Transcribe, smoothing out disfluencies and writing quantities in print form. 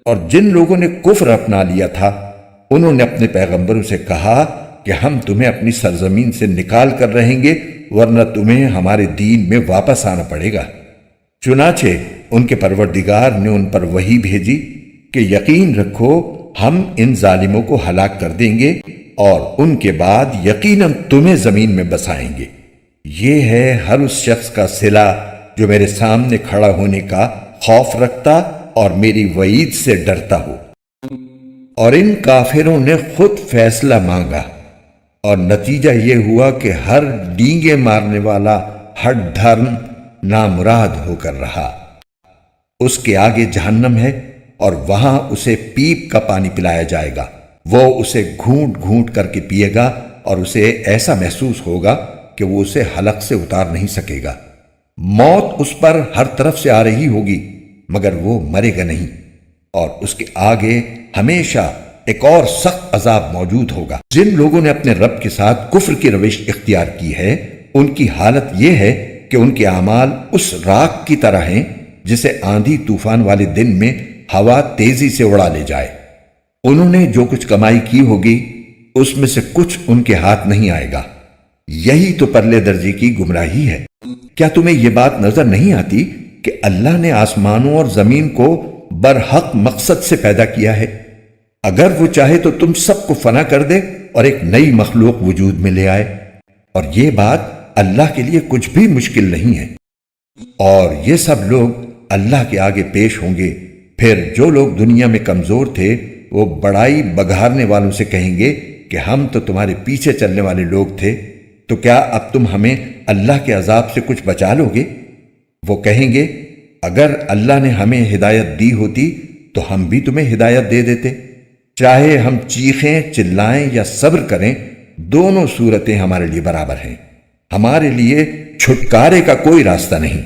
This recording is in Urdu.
اور جن لوگوں نے کفر اپنا لیا تھا انہوں نے اپنے پیغمبروں سے کہا کہ ہم تمہیں اپنی سرزمین سے نکال کر رہیں گے ورنہ تمہیں ہمارے دین میں واپس آنا پڑے گا۔ چنانچہ ان کے پروردگار نے ان پر وحی بھیجی کہ یقین رکھو ہم ان ظالموں کو ہلاک کر دیں گے اور ان کے بعد یقیناً تمہیں زمین میں بسائیں گے۔ یہ ہے ہر اس شخص کا صلہ جو میرے سامنے کھڑا ہونے کا خوف رکھتا اور میری وعید سے ڈرتا ہو۔ اور ان کافروں نے خود فیصلہ مانگا اور نتیجہ یہ ہوا کہ ہر ڈینگے مارنے والا ہٹ دھرم نامراد ہو کر رہا۔ اس کے آگے جہنم ہے اور وہاں اسے پیپ کا پانی پلایا جائے گا، وہ اسے گھونٹ گھونٹ کر کے پیے گا اور اسے ایسا محسوس ہوگا کہ وہ اسے حلق سے اتار نہیں سکے گا۔ موت اس پر ہر طرف سے آ رہی ہوگی مگر وہ مرے گا نہیں، اور اس کے آگے ہمیشہ ایک اور سخت عذاب موجود ہوگا۔ جن لوگوں نے اپنے رب کے ساتھ کفر کی روش اختیار کی ہے ان کی حالت یہ ہے کہ ان کے اعمال اس راکھ کی طرح ہیں جسے آندھی طوفان والے دن میں ہوا تیزی سے اڑا لے جائے۔ انہوں نے جو کچھ کمائی کی ہوگی اس میں سے کچھ ان کے ہاتھ نہیں آئے گا۔ یہی تو پرلے درجے کی گمراہی ہے۔ کیا تمہیں یہ بات نظر نہیں آتی کہ اللہ نے آسمانوں اور زمین کو برحق مقصد سے پیدا کیا ہے؟ اگر وہ چاہے تو تم سب کو فنا کر دے اور ایک نئی مخلوق وجود میں لے آئے، اور یہ بات اللہ کے لیے کچھ بھی مشکل نہیں ہے۔ اور یہ سب لوگ اللہ کے آگے پیش ہوں گے، پھر جو لوگ دنیا میں کمزور تھے وہ بڑائی بگھارنے والوں سے کہیں گے کہ ہم تو تمہارے پیچھے چلنے والے لوگ تھے، تو کیا اب تم ہمیں اللہ کے عذاب سے کچھ بچا لو گے؟ وہ کہیں گے اگر اللہ نے ہمیں ہدایت دی ہوتی تو ہم بھی تمہیں ہدایت دے دیتے، چاہے ہم چیخیں چلائیں یا صبر کریں دونوں صورتیں ہمارے لیے برابر ہیں، ہمارے لیے چھٹکارے کا کوئی راستہ نہیں۔